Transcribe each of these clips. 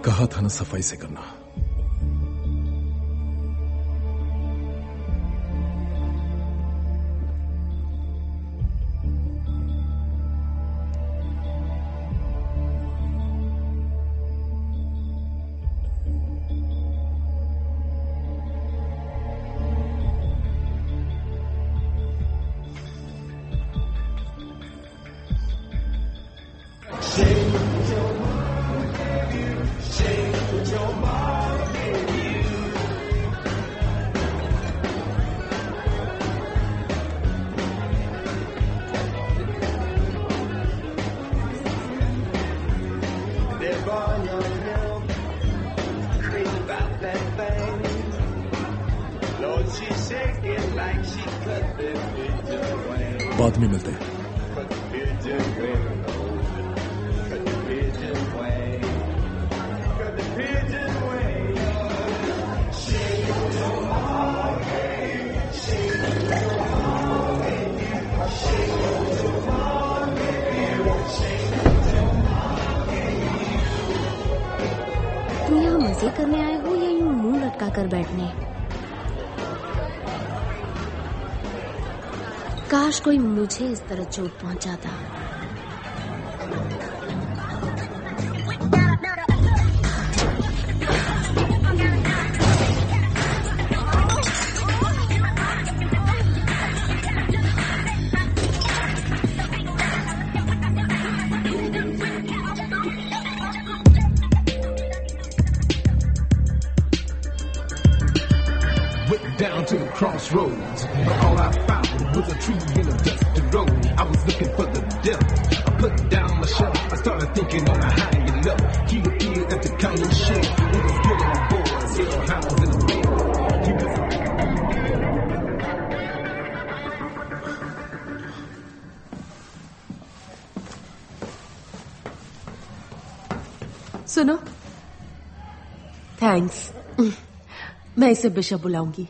कहा था ना सफाई से करना। बाद में मिलते हैं। तुम यहाँ मजे करने आए हो या यूं मुंह लटका कर बैठने? काश कोई मुझे इस तरह चोट पहुंचाता। Down to the crossroads, but all I found was a tree in a dusty road. I was looking for the devil. I put down my shovel. I started thinking on a higher level. He appeared at the county sheriff. He was good on boys, hellhounds in the mail. He was... सुनो, thanks. मैं इसे bishop बुलाऊंगी।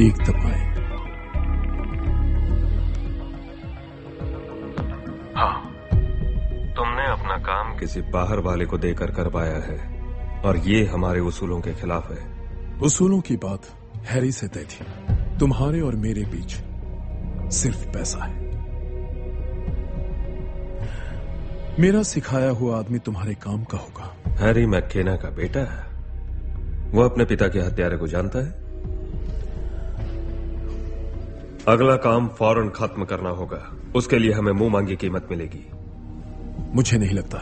एक दफाए। हाँ, तुमने अपना काम किसी बाहर वाले को देकर करवाया है और ये हमारे उसूलों के खिलाफ है। उसूलों की बात हैरी से तय थी। तुम्हारे और मेरे बीच सिर्फ पैसा है। मेरा सिखाया हुआ आदमी तुम्हारे काम का होगा। हैरी मैकेना का बेटा है। वो अपने पिता के हत्यारे को जानता है। अगला काम फौरन खत्म करना होगा। उसके लिए हमें मुंह मांगी कीमत मिलेगी। मुझे नहीं लगता।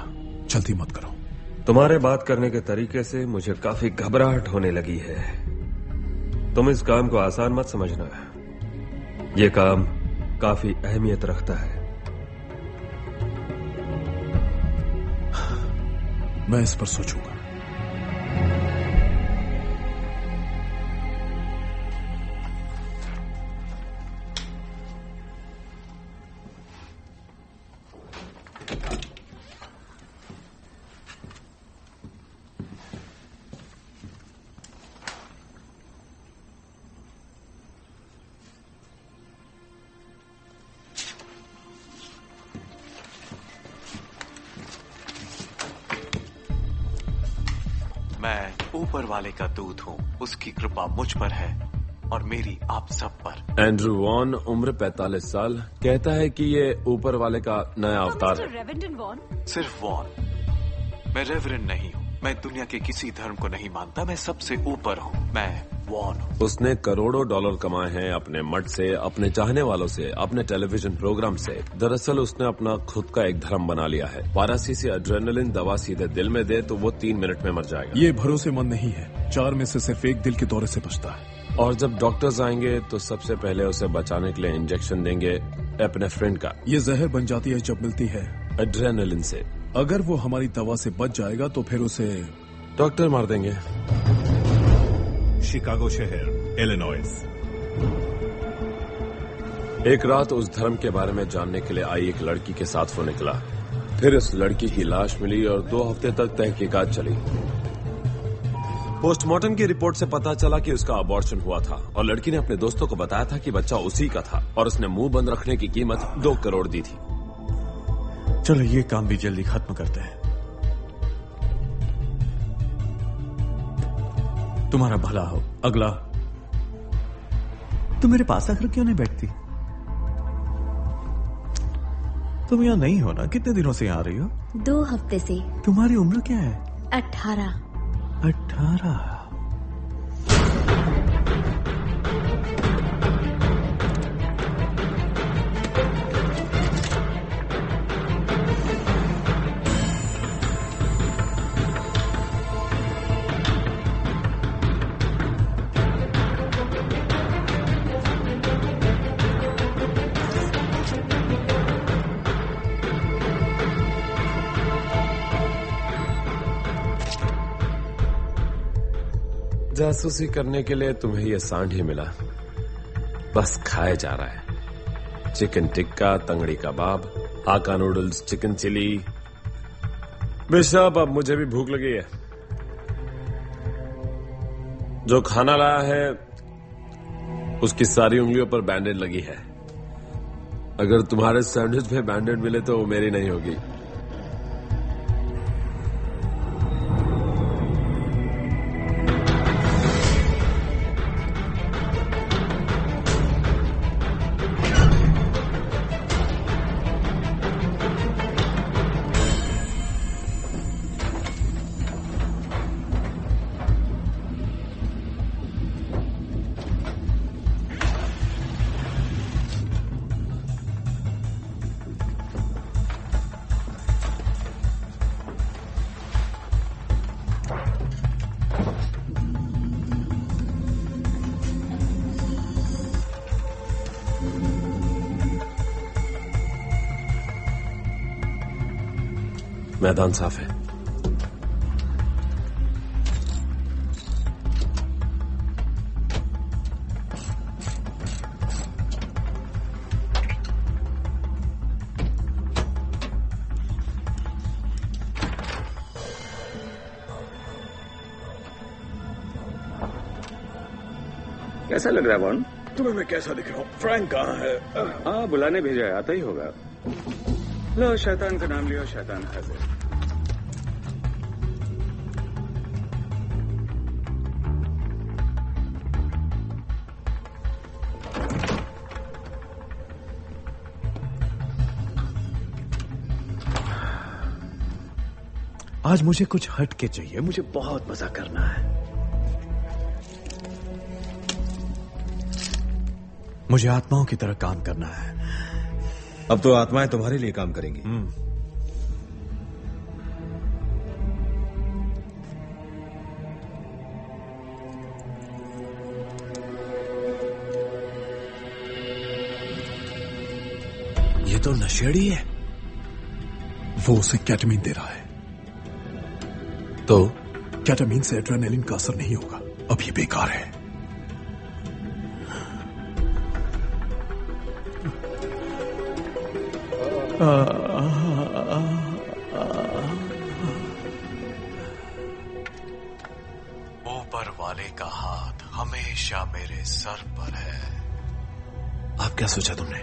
जल्दी मत करो। तुम्हारे बात करने के तरीके से मुझे काफी घबराहट होने लगी है। तुम इस काम को आसान मत समझना। यह काम काफी अहमियत रखता है। मैं इस पर सोचूंगा। मैं ऊपर वाले का दूत हूँ। उसकी कृपा मुझ पर है और मेरी आप सब पर। एंड्रू वॉन, उम्र 45 साल, कहता है कि ये ऊपर वाले का नया अवतार है। सिर्फ वॉन। मैं रेवरेंड नहीं हूँ। मैं दुनिया के किसी धर्म को नहीं मानता, मैं सबसे ऊपर हूँ, मैं वॉन हूँ। उसने करोड़ों डॉलर कमाए हैं अपने मठ से, अपने चाहने वालों से, अपने टेलीविजन प्रोग्राम से। दरअसल उसने अपना खुद का एक धर्म बना लिया है। पारासी से एड्रेनलिन दवा सीधे दिल में दे तो वो 3 मिनट में मर जाएगा। ये भरोसेमंद नहीं है। 4 में से सिर्फ 1 दिल के दौरे से बचता है। और जब डॉक्टर्स आएंगे तो सबसे पहले उसे बचाने के लिए इंजेक्शन देंगे अपने फ्रेंड का। ये जहर बन जाती है जब मिलती है एड्रेनलिन से। अगर वो हमारी दवा से बच जाएगा तो फिर उसे डॉक्टर मार देंगे। शिकागो शहर, इलिनॉइस। एक रात उस धर्म के बारे में जानने के लिए आई एक लड़की के साथ वो निकला। फिर उस लड़की की लाश मिली और 2 हफ्ते तक तहकीकात चली। पोस्टमार्टम की रिपोर्ट से पता चला कि उसका अबॉर्शन हुआ था और लड़की ने अपने दोस्तों को बताया था कि बच्चा उसी का था और उसने मुंह बंद रखने की कीमत 2 करोड़ दी थी। चलो ये काम भी जल्दी खत्म करते हैं। तुम्हारा भला हो। अगला। तुम मेरे पास आकर क्यों नहीं बैठती? तुम यहाँ नहीं हो ना? कितने दिनों से यहाँ आ रही हो? 2 हफ्ते से। तुम्हारी उम्र क्या है? 18। 18। जासूसी करने के लिए तुम्हें यह सांड ही मिला। बस खाए जा रहा है। चिकन टिक्का, तंगड़ी कबाब, हाका नूडल्स, चिकन चिली। बिशप, अब मुझे भी भूख लगी है। जो खाना लाया है उसकी सारी उंगलियों पर बैंडेड लगी है। अगर तुम्हारे सैंडविच में बैंडेड मिले तो वो मेरी नहीं होगी। मैदान साफ है। कैसा लग रहा है वॉन? तुम्हें मैं कैसा दिख रहा हूँ? फ्रैंक कहाँ है? हाँ, बुलाने भेजा है, आता ही होगा। लो, शैतान का नाम लियो, शैतान हाजिर। आज मुझे कुछ हट के चाहिए। मुझे बहुत मजा करना है। मुझे आत्माओं की तरह काम करना है। अब तो आत्माएं तुम्हारे लिए काम करेंगी। ये तो नशेड़ी है। वो उसे केटामीन दे रहा है। तो केटामीन से एड्रेनालिन का असर नहीं होगा। अब ये बेकार है। ऊपर वाले का हाथ हमेशा मेरे सर पर है। आप क्या सोचा तुमने?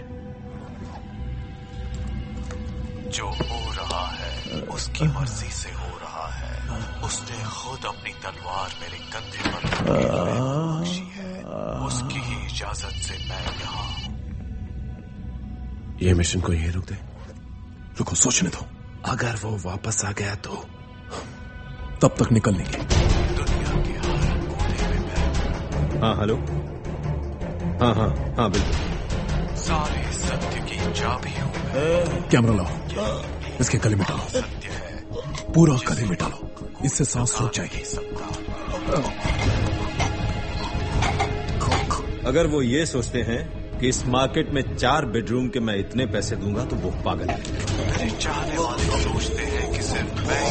जो हो रहा है उसकी मर्जी से हो रहा है। उसने खुद अपनी तलवार मेरे कंधे पर बख्शी है। उसकी ही इजाजत से मैं यहाँ हूं। ये मिशन को यही रोक दे। रुको, सोचने दो। अगर वो वापस आ गया तो तब तक निकल लेंगे। हाँ हेलो। हाँ बिल्कुल। सारे सत्य की चाबी हूं। कैमरा लाओ, इसके गले में डालो, पूरा गले में डालो, इससे सांस रुक जाएगी। अगर वो ये सोचते हैं कि इस मार्केट में 4 बेडरूम के मैं इतने पैसे दूंगा तो वो पागल है। मेरे चाहने वाले सोचते हैं कि सिर्फ मैं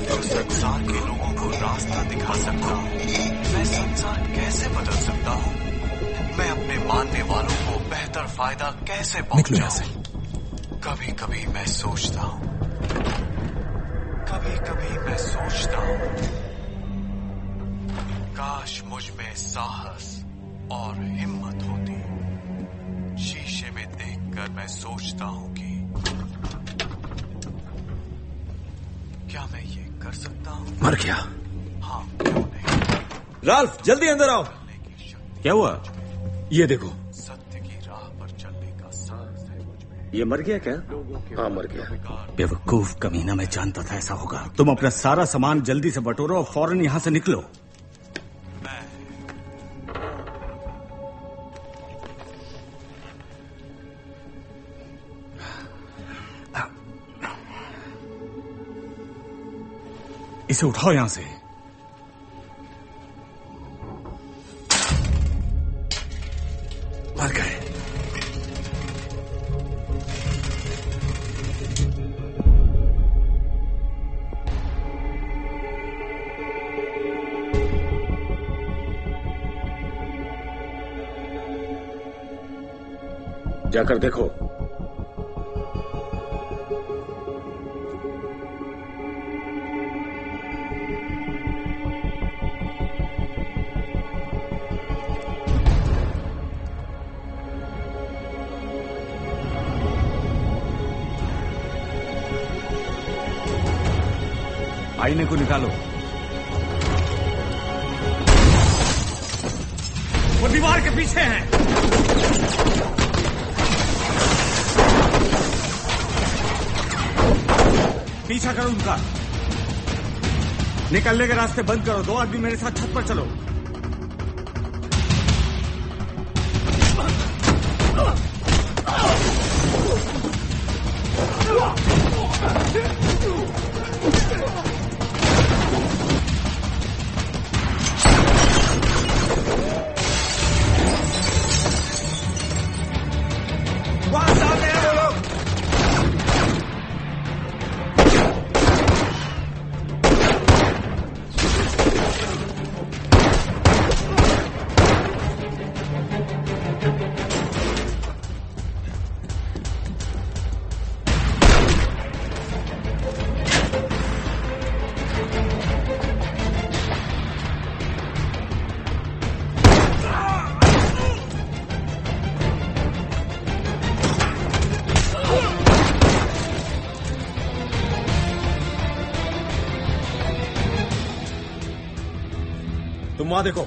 तो संसार के लोगों को रास्ता दिखा सकता हूँ। मैं संसार कैसे बदल सकता हूँ? मैं अपने मानने वालों को बेहतर फायदा कैसे पहुंचाऊं? कभी कभी मैं सोचता हूँ, काश मुझ में साहस और हिम्मत होती। शीशे में देखकर मैं सोचता हूं कि क्या मैं ये कर सकता हूं? मर गया। हाँ, क्यों नहीं? राल्फ जल्दी अंदर आओ। क्या हुआ? ये देखो। सत्य की राह पर चलने का साहस है मुझ में। ये मर गया क्या? हाँ मर गया। बेवकूफ कमीना, मैं जानता था ऐसा होगा। तुम अपना सारा सामान जल्दी से बटोरो और फौरन यहां से निकलो। इसे उठाओ यहां से। मर गए। जाकर देखो। आईने को निकालो। वो दीवार के पीछे हैं। पीछा करो उनका। निकलने के रास्ते बंद करो। 2 आदमी मेरे साथ छत पर चलो। तुम वहां देखो।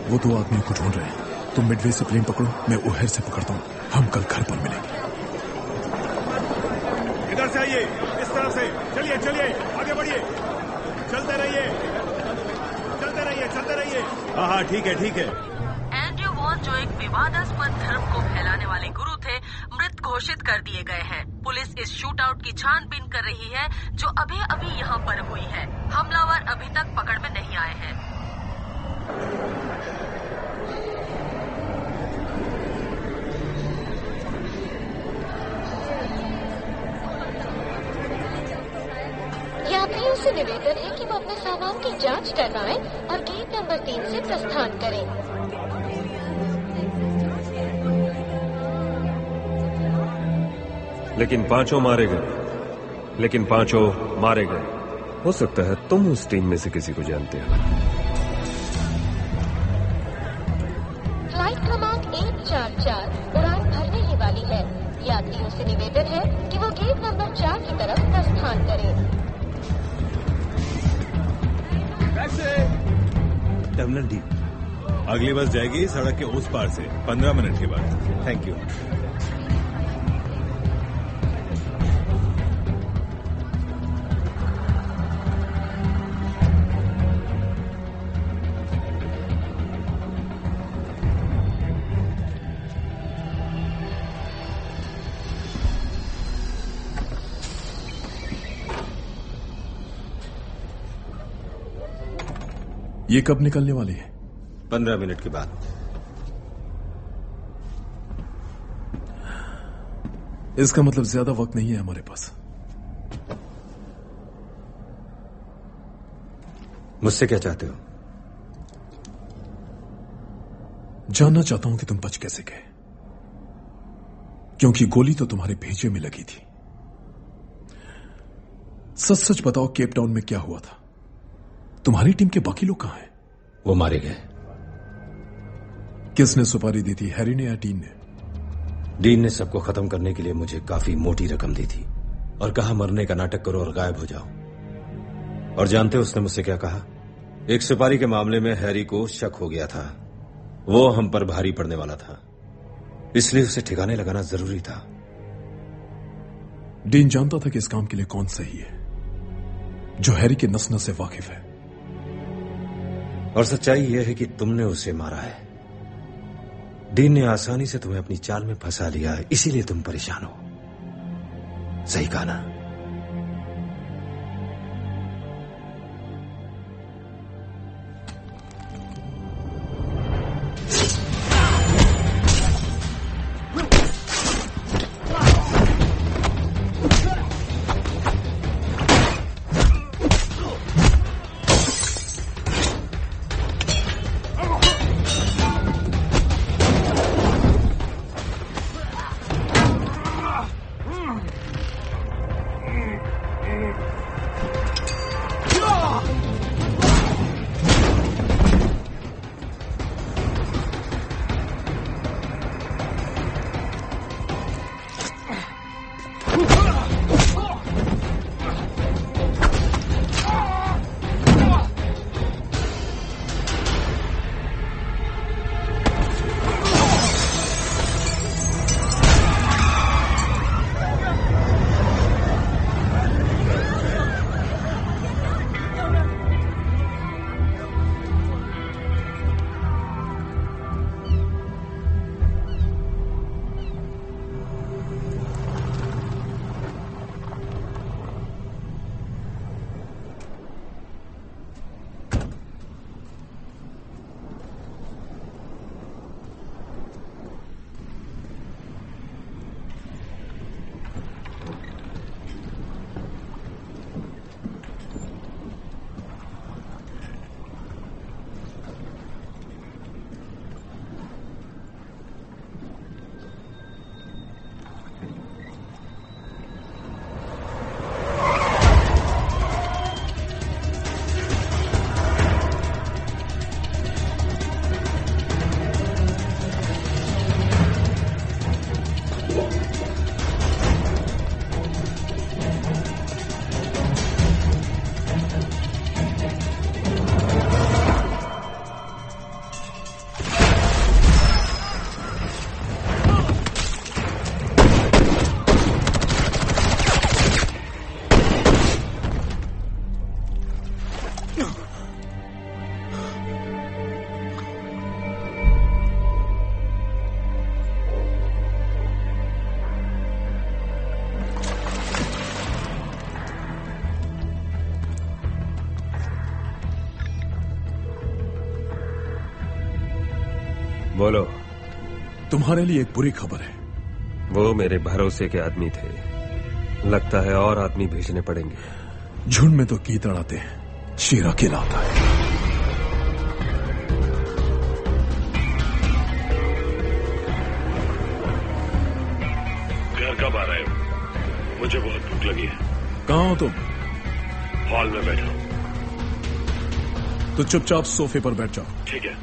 वो 2 आदमियों को ढूंढ रहे हैं। तुम मिडवे से प्लेन पकड़ो, मैं ओहेर से पकड़ता हूँ। हम कल घर पर मिलेंगे। इधर से आइए, इस तरफ से। चलिए चलिए, आगे बढ़िए। चलते रहिए, चलते रहिए, चलते रहिए। हाँ ठीक है ठीक है। And you want जो एक विवादास्पद धर्म को फैलाने वाले गुरु थे, मृत घोषित कर दिए गए हैं। पुलिस इस शूटआउट की छानबीन कर रही है जो अभी यहाँ पर हुई है। हमलावर अभी तक पकड़ में नहीं आए हैं। यात्रियों से निवेदन है कि वो अपने सामान की जांच करवाएं और गेट नंबर 3 से प्रस्थान करें। लेकिन पांचों मारे गए। हो सकता है तुम उस टीम में से किसी को जानते हो। फ्लाइट क्रमांक 144 उड़ान भरने ही वाली है। यात्रियों से निवेदन है कि वो गेट नंबर 4 की तरफ प्रस्थान करें। Terminal D. अगली बस जाएगी सड़क के उस पार से 15 मिनट के बाद। Thank you. ये कब निकलने वाली है? 15 मिनट के बाद। इसका मतलब ज्यादा वक्त नहीं है हमारे पास। मुझसे क्या चाहते हो? जानना चाहता हूं कि तुम बच कैसे गए, क्योंकि गोली तो तुम्हारे भेजे में लगी थी। सच सच बताओ, केप टाउन में क्या हुआ था? तुम्हारी टीम के बाकी लोग कहां हैं? वो मारे गए। किसने सुपारी दी थी, हैरी ने या डीन ने? डीन ने सबको खत्म करने के लिए मुझे काफी मोटी रकम दी थी और कहा मरने का नाटक करो और गायब हो जाओ। और जानते हो उसने मुझसे क्या कहा? एक सुपारी के मामले में हैरी को शक हो गया था, वो हम पर भारी पड़ने वाला था, इसलिए उसे ठिकाने लगाना जरूरी था। डीन जानता था कि इस काम के लिए कौन सही है, जो हैरी के नस नस से वाकिफ है। और सच्चाई यह है कि तुमने उसे मारा है। डीन ने आसानी से तुम्हें अपनी चाल में फंसा लिया है, इसीलिए तुम परेशान हो। सही कहा ना? बोलो। तुम्हारे लिए एक बुरी खबर है। वो मेरे भरोसे के आदमी थे, लगता है और आदमी भेजने पड़ेंगे। झुंड में तो गीत लड़ाते हैं, शेर अकेला आता है। घर कब आ रहे हो? मुझे बहुत भूख लगी है। कहाँ हो तुम? हॉल में बैठा हूं। तो चुपचाप सोफे पर बैठ जाओ। ठीक है।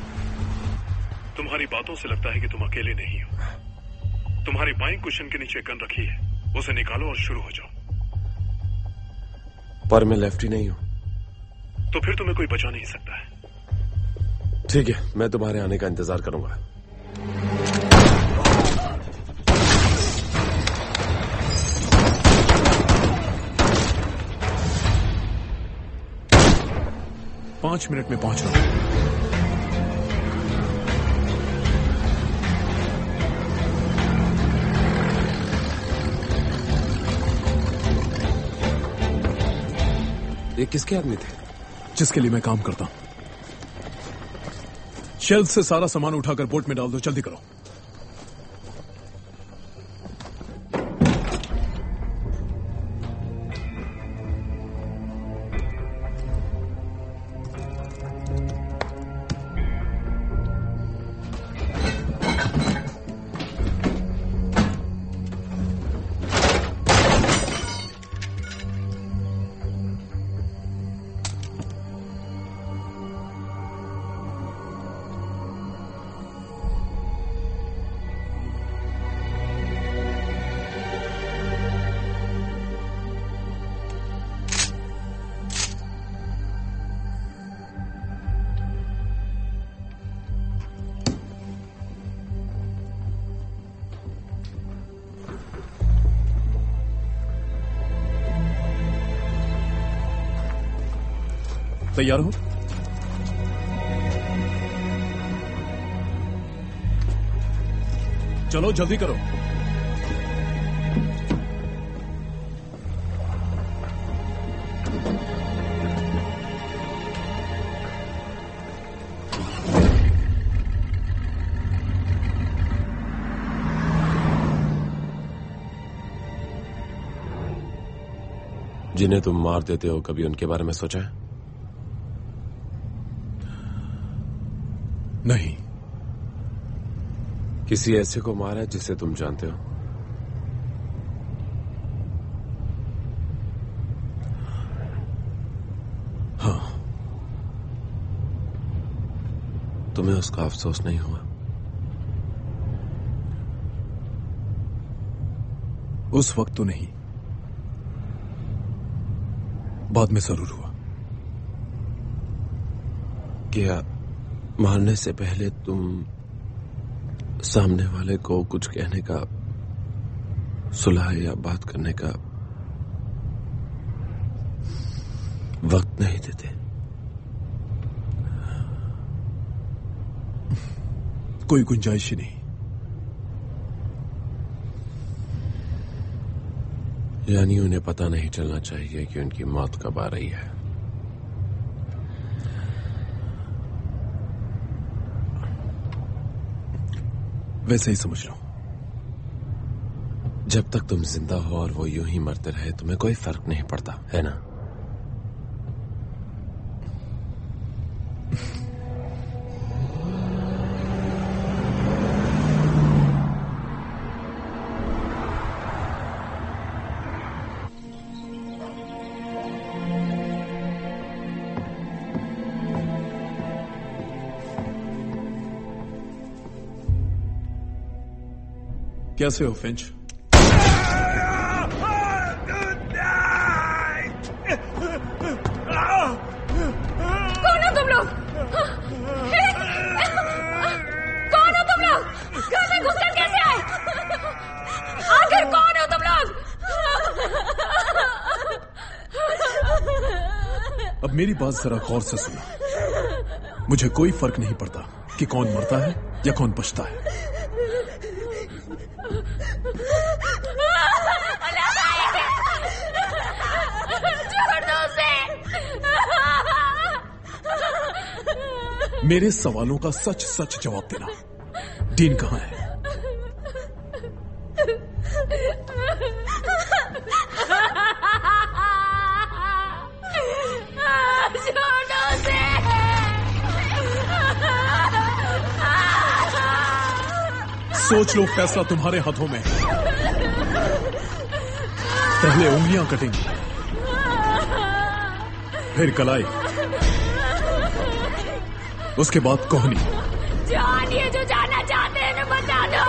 तुम्हारी बातों से लगता है कि तुम अकेले नहीं हो। तुम्हारी बाईं कुशन के नीचे गन रखी है, उसे निकालो और शुरू हो जाओ। पर मैं लेफ्टी नहीं हूं। तो फिर तुम्हें कोई बचा नहीं सकता है। ठीक है, मैं तुम्हारे आने का इंतजार करूंगा। पांच मिनट में पहुंच रहा हूं। ये किसके आदमी थे? जिसके लिए मैं काम करता हूं। शेल्फ से सारा सामान उठाकर बोट में डाल दो, जल्दी करो। तैयार हो? चलो जल्दी करो। जिन्हें तुम मार देते हो, कभी उनके बारे में सोचा है? नहीं। किसी ऐसे को मारा जिसे तुम जानते हो? हाँ। तुम्हें उसका अफसोस नहीं हुआ? उस वक्त तो नहीं, बाद में जरूर हुआ। क्या मारने से पहले तुम सामने वाले को कुछ कहने का, सुलह या बात करने का वक्त नहीं देते? कोई गुंजाइश ही नहीं। यानी उन्हें पता नहीं चलना चाहिए कि उनकी मौत कब आ रही है। वैसे ही समझ लो। जब तक तुम जिंदा हो और वो यूं ही मरते रहे, तुम्हें कोई फर्क नहीं पड़ता, है ना? कैसे हो फिंच? कौन हो तुम लोग? कौन हो तुम लोग? घर में घुसकर कैसे आए? आखिर कौन हो तुम लोग? अब मेरी बात जरा गौर से सुनो। मुझे कोई फर्क नहीं पड़ता कि कौन मरता है या कौन बचता है। मेरे सवालों का सच सच जवाब देना। डीन कहाँ है? सोच लो, फैसला तुम्हारे हाथों में है। पहले उंगलियां कटेंगी, फिर कलाई, उसके बाद कोहनी। जानिए, जो जाना चाहते हैं ना बता दो।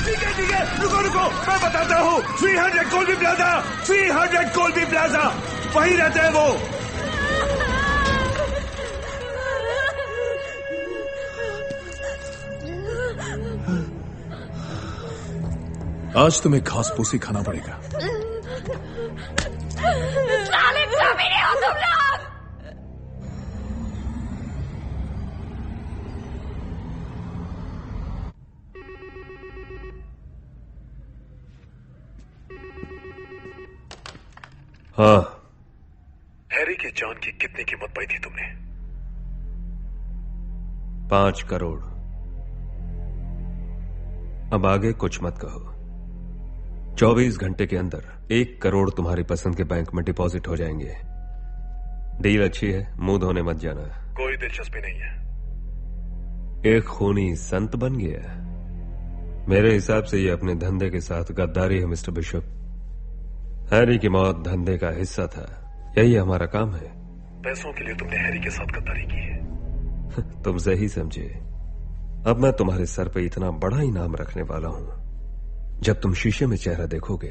ठीक है, रुको, मैं बताता हूँ। 300 कोल्बी प्लाजा, 300 कोल्बी प्लाजा, वहीं रहते हैं वो। आज तुम्हें घास फूसी खाना पड़ेगा। साले कमीने हो तुम लोग। हाँ। हैरी की जान की कितनी कीमत पाई थी तुमने? 5 करोड़। अब आगे कुछ मत कहो। 24 घंटे के अंदर 1 करोड़ तुम्हारी पसंद के बैंक में डिपॉजिट हो जाएंगे। डील अच्छी है, मुंह धोने मत जाना। कोई दिलचस्पी नहीं है। एक खूनी संत बन गया। मेरे हिसाब से ये अपने धंधे के साथ गद्दारी है मिस्टर बिशप। हैरी की मौत धंधे का हिस्सा था, यही हमारा काम है। पैसों के लिए तुमने हैरी के साथ गद्दारी की है। तुम सही समझे। अब मैं तुम्हारे सर पे इतना बड़ा इनाम रखने वाला हूं, जब तुम शीशे में चेहरा देखोगे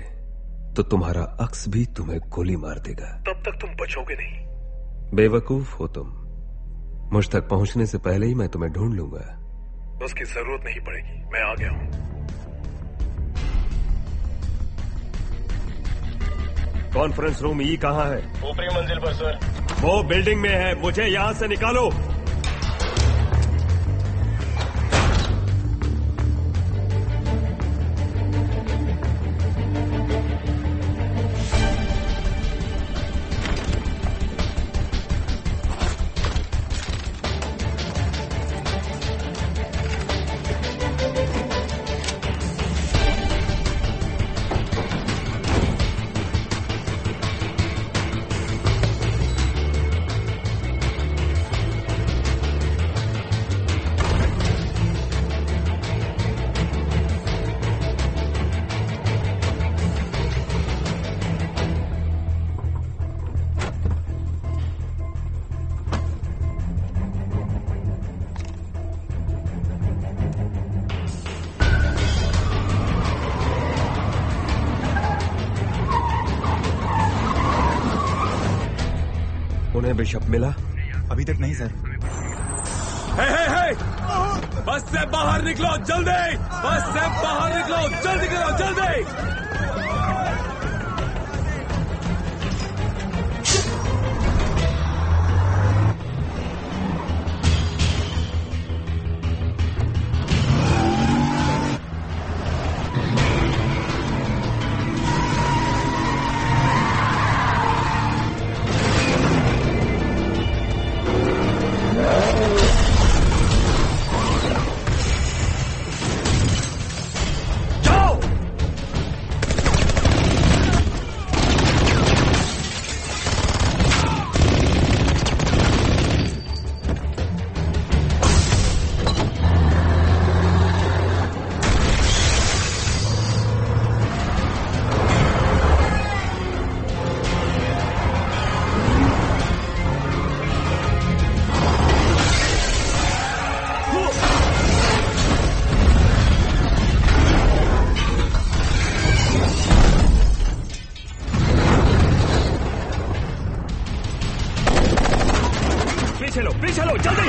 तो तुम्हारा अक्स भी तुम्हें गोली मार देगा। तब तक तुम बचोगे नहीं। बेवकूफ हो तुम। मुझ तक पहुंचने से पहले ही मैं तुम्हें ढूंढ लूंगा। उसकी जरूरत नहीं पड़ेगी, मैं आ गया हूं। कॉन्फ्रेंस रूम ई कहाँ है? ऊपरी मंजिल पर सर। वो बिल्डिंग में है, मुझे यहां से निकालो। उन्हें बिशप मिला? अभी तक नहीं सर। हे! बस से बाहर निकलो जल्दी! बस से बाहर निकलो, जल्दी करो, जल्दी! पीछे लो जल्दी।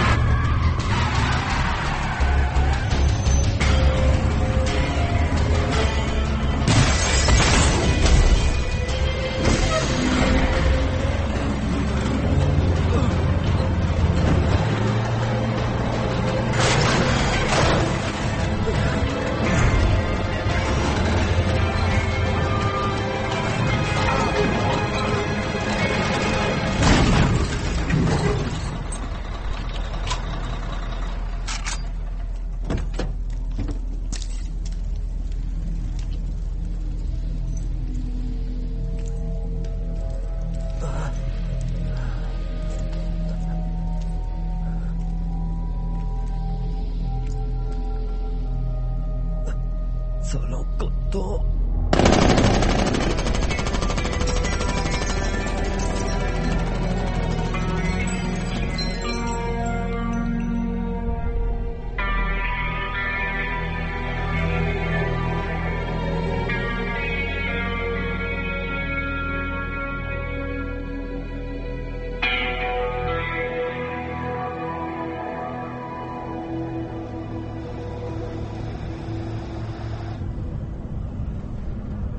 सालों को तो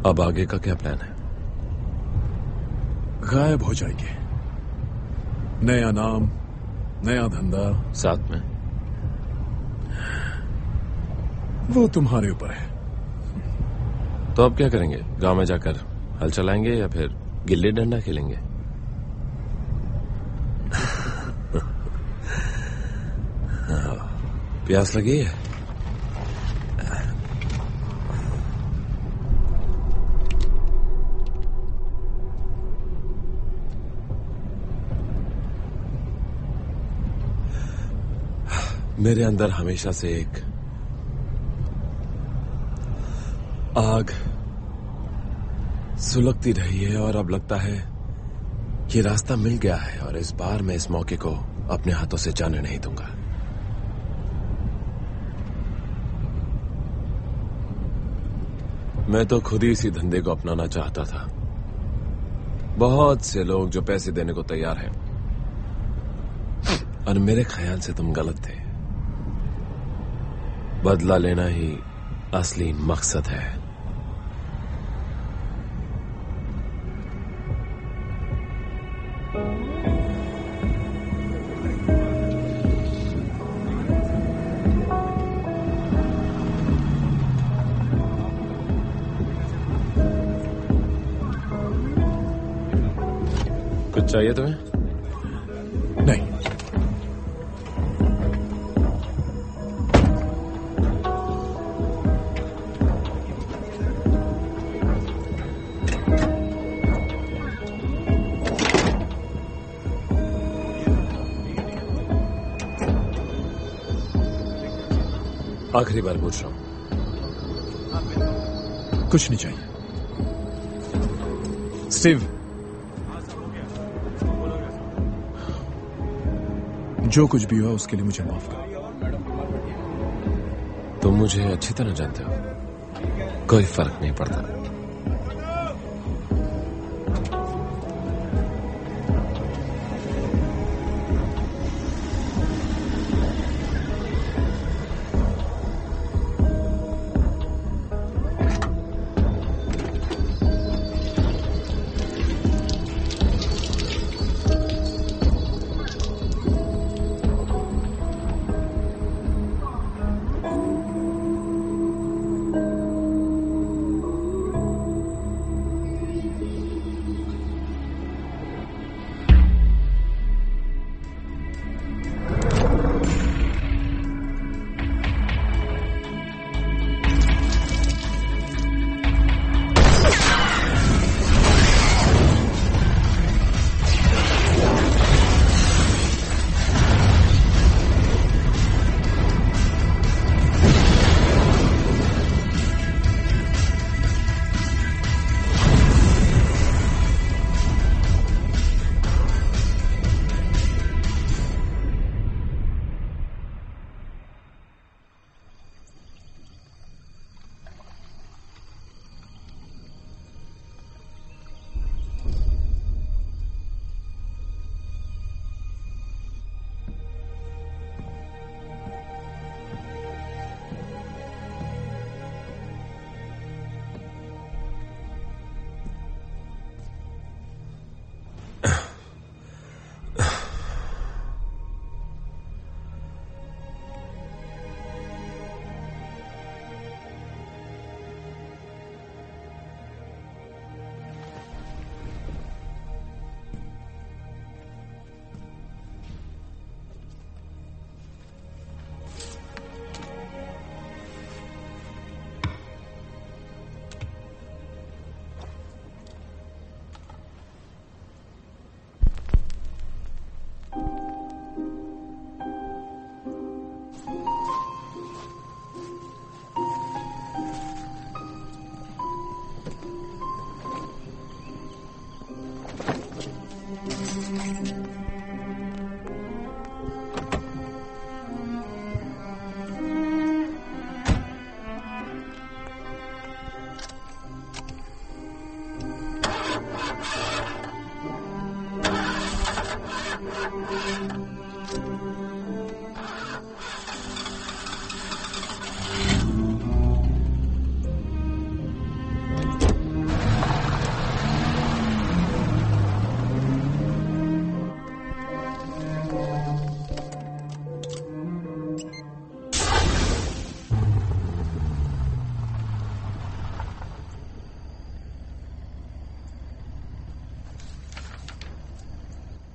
अब आगे का क्या प्लान है? गायब हो जाएंगे। नया नाम, नया धंधा साथ में। वो तुम्हारे ऊपर है। तो अब क्या करेंगे? गांव में जाकर हल चलाएंगे या फिर गिल्ली डंडा खेलेंगे? प्यास लगी है? मेरे अंदर हमेशा से एक आग सुलगती रही है और अब लगता है कि रास्ता मिल गया है और इस बार मैं इस मौके को अपने हाथों से जाने नहीं दूंगा। मैं तो खुद ही इसी धंधे को अपनाना चाहता था। बहुत से लोग जो पैसे देने को तैयार हैं और मेरे ख्याल से तुम गलत थे। बदला लेना ही असली मकसद है। कुछ चाहिए तुम्हें? नहीं। आखिरी बार पूछ रहा हूं। कुछ नहीं चाहिए। स्टीव, जो कुछ भी हुआ उसके लिए मुझे माफ कर। तुम मुझे अच्छी तरह जानते हो, कोई फर्क नहीं पड़ता।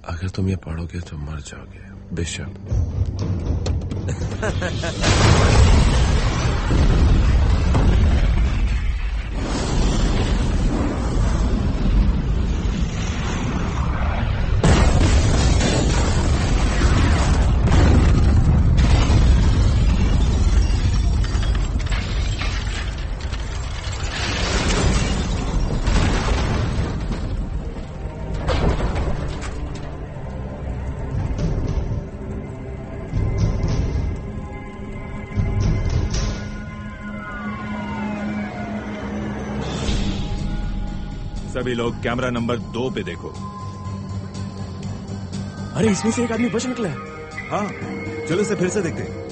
अगर तुम ये पढ़ोगे तो मर जाओगे बिशप। सभी लोग कैमरा नंबर 2 पे देखो। अरे इसमें से एक आदमी बच निकला है। हाँ, चलो इसे फिर से देखते हैं।